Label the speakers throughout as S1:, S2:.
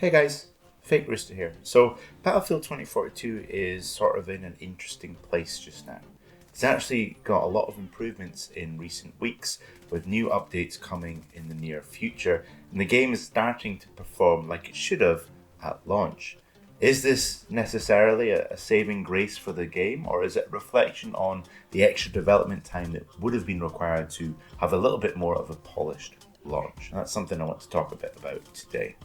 S1: Hey guys, Fake Rooster here. So, Battlefield 2042 is sort of in an interesting place just now. It's actually got a lot of improvements in recent weeks, with new updates coming in the near future, and the game is starting to perform like it should have at launch. Is this necessarily a saving grace for the game, or is it a reflection on the extra development time that would have been required to have a little bit more of a polished launch? And that's something I want to talk a bit about today.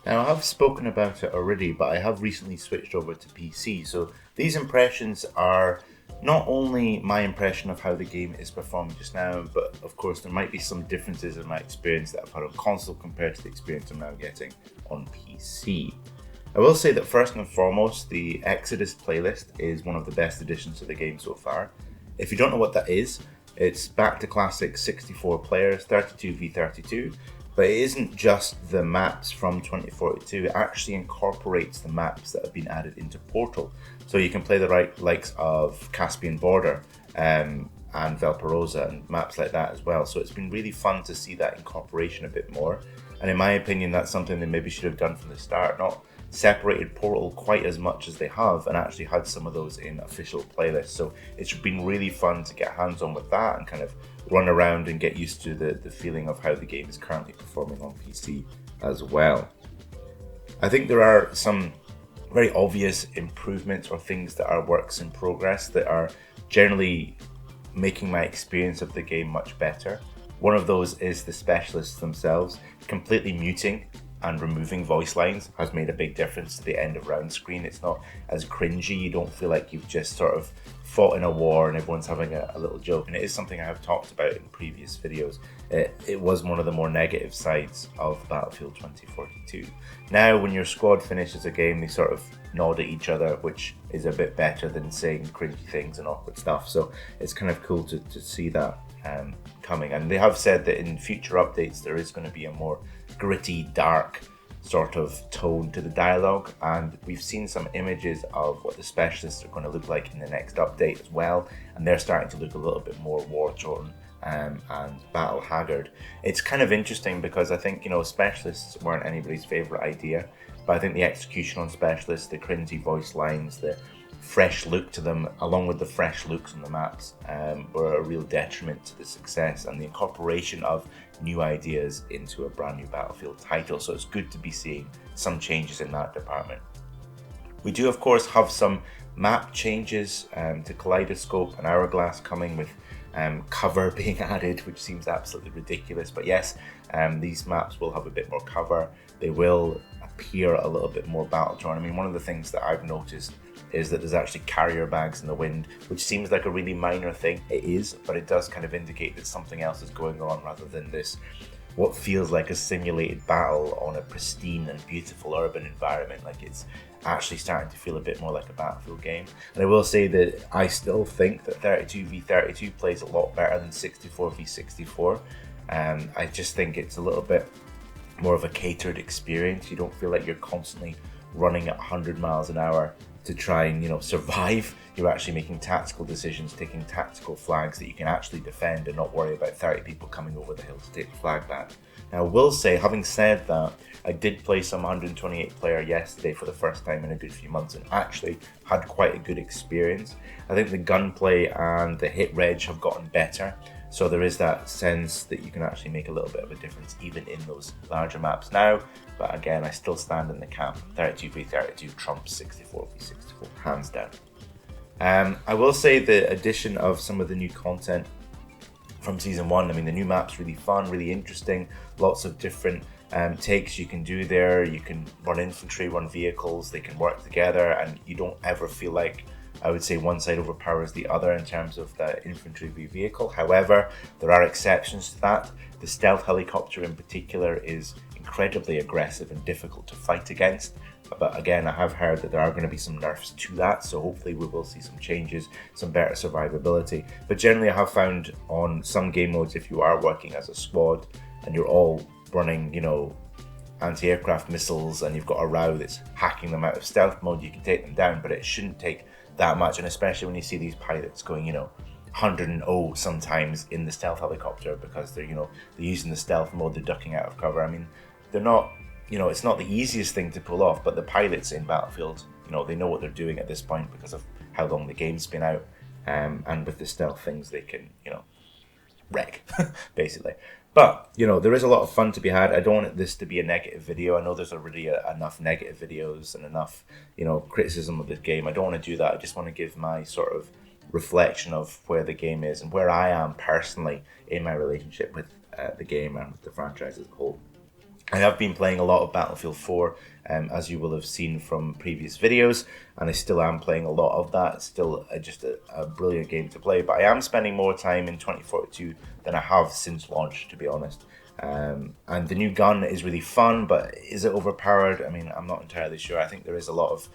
S1: Now, I have spoken about it already, but I have recently switched over to PC, so these impressions are not only my impression of how the game is performing just now, but of course there might be some differences in my experience that I've had on console compared to the experience I'm now getting on PC. I will say that first and foremost, the Exodus playlist is one of the best additions to the game so far. If you don't know what that is, it's back to classic 64 players, 32v32, but it isn't just the maps from 2042, it actually incorporates the maps that have been added into Portal. So you can play the likes of Caspian Border and Valparaiso and maps like that as well. So it's been really fun to see that incorporation a bit more. And in my opinion, that's something they maybe should have done from the start, not separated Portal quite as much as they have and actually had some of those in official playlists. So it's been really fun to get hands on with that and kind of run around and get used to the feeling of how the game is currently performing on PC as well. I think there are some very obvious improvements or things that are works in progress that are generally making my experience of the game much better. One of those is the specialists themselves. Completely muting and removing voice lines has made a big difference to the end of round screen. It's not as cringy, you don't feel like you've just sort of fought in a war and everyone's having a little joke, and it is something I have talked about in previous videos. It was one of the more negative sides of Battlefield 2042. Now when your squad finishes a game, they sort of nod at each other, which is a bit better than saying cringy things and awkward stuff, so it's kind of cool to see that coming. And they have said that in future updates there is going to be a more gritty, dark sort of tone to the dialogue, and we've seen some images of what the specialists are going to look like in the next update as well, and they're starting to look a little bit more war-torn and battle haggard. It's kind of interesting because I think, specialists weren't anybody's favourite idea, but I think the execution on specialists, the cringy voice lines, the fresh look to them, along with the fresh looks on the maps, were a real detriment to the success and the incorporation of new ideas into a brand new Battlefield title. So it's good to be seeing some changes in that department. We do of course have some map changes to Kaleidoscope and Hourglass coming, with cover being added, which seems absolutely ridiculous, but yes, these maps will have a bit more cover. They will appear a little bit more battle-torn. I mean, one of the things that I've noticed is that there's actually carrier bags in the wind, which seems like a really minor thing. It is, but it does kind of indicate that something else is going on rather than this what feels like a simulated battle on a pristine and beautiful urban environment. Like, it's actually starting to feel a bit more like a Battlefield game. And I will say that I still think that 32v32 plays a lot better than 64v64. I just think it's a little bit more of a catered experience. You don't feel like you're constantly running at 100 miles an hour to try and survive. You're actually making tactical decisions, taking tactical flags that you can actually defend and not worry about 30 people coming over the hill to take the flag back. Now I will say, having said that, I did play some 128 player yesterday for the first time in a good few months and actually had quite a good experience. I think the gunplay and the hit reg have gotten better, so there is that sense that you can actually make a little bit of a difference even in those larger maps now. But again, I still stand in the camp 32v32 trumps 64v64 hands down. I will say the addition of some of the new content from Season 1, I mean, the new map's really fun, really interesting, lots of different takes you can do there. You can run infantry, run vehicles, they can work together, and you don't ever feel like, I would say, one side overpowers the other in terms of the infantry vehicle. However, there are exceptions to that. The stealth helicopter in particular is incredibly aggressive and difficult to fight against. But again, I have heard that there are going to be some nerfs to that, so hopefully we will see some changes, some better survivability. But generally, I have found on some game modes, if you are working as a squad and you're all running, anti-aircraft missiles, and you've got a row that's hacking them out of stealth mode, you can take them down, but it shouldn't take that much. And especially when you see these pilots going, 100 sometimes in the stealth helicopter because they're using the stealth mode, they're ducking out of cover. I mean, they're not you know, it's not the easiest thing to pull off, but the pilots in Battlefield, you know, they know what they're doing at this point because of how long the game's been out, and with the stealth things they can, you know, wreck, basically. But, you know, there is a lot of fun to be had. I don't want this to be a negative video. I know there's already enough negative videos and enough, you know, criticism of the game. I don't want to do that. I just want to give my sort of reflection of where the game is and where I am personally in my relationship with the game and with the franchise as a whole. I have been playing a lot of Battlefield 4, as you will have seen from previous videos, and I still am playing a lot of that. It's still just a brilliant game to play, but I am spending more time in 2042 than I have since launch, to be honest. And the new gun is really fun, but is it overpowered? I mean, I'm not entirely sure. I think there is a lot of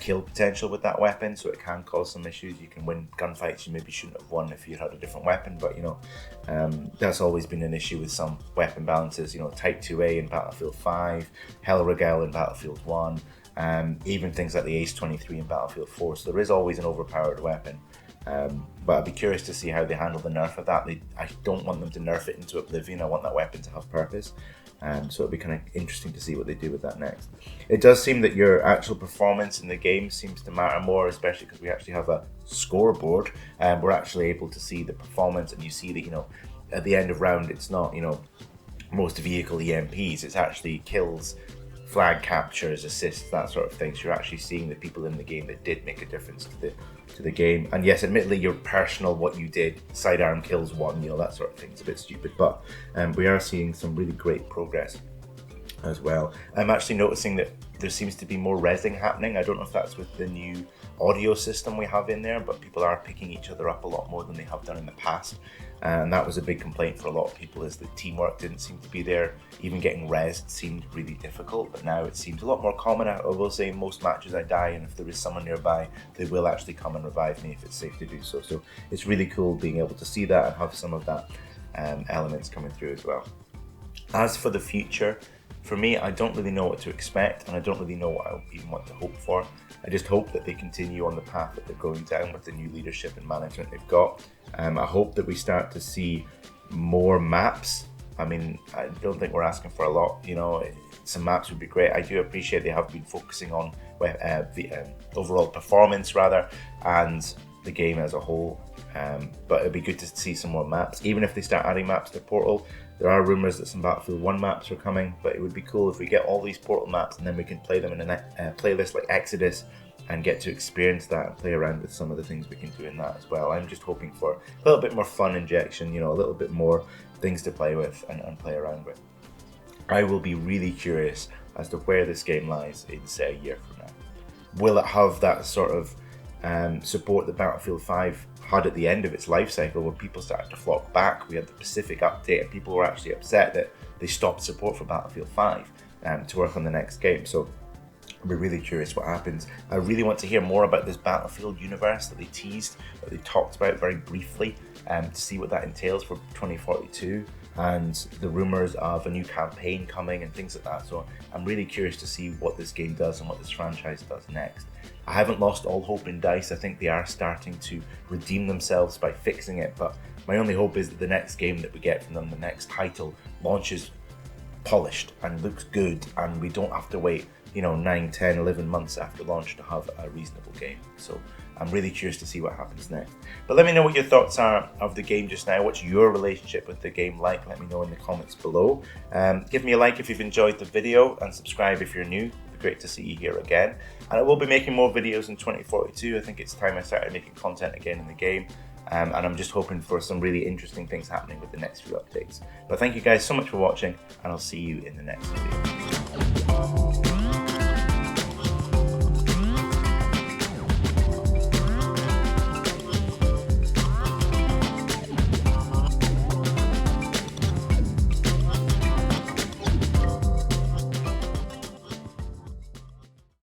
S1: kill potential with that weapon, so it can cause some issues. You can win gunfights you maybe shouldn't have won if you had a different weapon, but you know, that's always been an issue with some weapon balances. You know, Type 2A in Battlefield 5, Hellrigel in Battlefield 1, even things like the Ace 23 in Battlefield 4, so there is always an overpowered weapon. But I'd be curious to see how they handle the nerf of that. I don't want them to nerf it into oblivion. I want that weapon to have purpose. So it'll be kind of interesting to see what they do with that next. It does seem that your actual performance in the game seems to matter more, especially because we actually have a scoreboard, and we're actually able to see the performance, and you see that, you know, at the end of round, it's not, you know, most vehicle EMPs, it's actually kills, flag captures, assists, that sort of thing. So you're actually seeing the people in the game that did make a difference to the game. And yes, admittedly, your personal, what you did, sidearm kills one, you know, that sort of thing is a bit stupid, but we are seeing some really great progress as well. I'm actually noticing that there seems to be more rezzing happening. I don't know if that's with the new audio system we have in there, but people are picking each other up a lot more than they have done in the past. And that was a big complaint for a lot of people, is that teamwork didn't seem to be there. Even getting rezzed seemed really difficult, but now it seems a lot more common. I will say in most matches I die, and if there is someone nearby, they will actually come and revive me if it's safe to do so. So it's really cool being able to see that and have some of that elements coming through as well. As for the future, for me, I don't really know what to expect, and I don't really know what I even want to hope for. I just hope that they continue on the path that they're going down with the new leadership and management they've got. I hope that we start to see more maps. I mean, I don't think we're asking for a lot, you know, some maps would be great. I do appreciate they have been focusing on the overall performance rather, and the game as a whole. But it'd be good to see some more maps, even if they start adding maps to Portal. There are rumours that some Battlefield 1 maps are coming, but it would be cool if we get all these Portal maps and then we can play them in a playlist like Exodus and get to experience that and play around with some of the things we can do in that as well. I'm just hoping for a little bit more fun injection, you know, a little bit more things to play with and play around with. I will be really curious as to where this game lies in, say, a year from now. Will it have that sort of support that Battlefield 5 had at the end of its life cycle, where people started to flock back? We had the Pacific update and people were actually upset that they stopped support for Battlefield 5 to work on the next game. So I'll be really curious what happens. I really want to hear more about this Battlefield universe that they teased, that they talked about very briefly, to see what that entails for 2042, and the rumours of a new campaign coming and things like that. So I'm really curious to see what this game does and what this franchise does next. I haven't lost all hope in DICE. I think they are starting to redeem themselves by fixing it, but my only hope is that the next game that we get from them, the next title, launches polished and looks good, and we don't have to wait, you know, 9, 10, 11 months after launch to have a reasonable game. So I'm really curious to see what happens next. But let me know what your thoughts are of the game just now. What's your relationship with the game like? Let me know in the comments below. Give me a like if you've enjoyed the video, and subscribe if you're new. It'd be great to see you here again. And I will be making more videos in 2042. I think it's time I started making content again in the game. And I'm just hoping for some really interesting things happening with the next few updates. But thank you guys so much for watching, and I'll see you in the next video.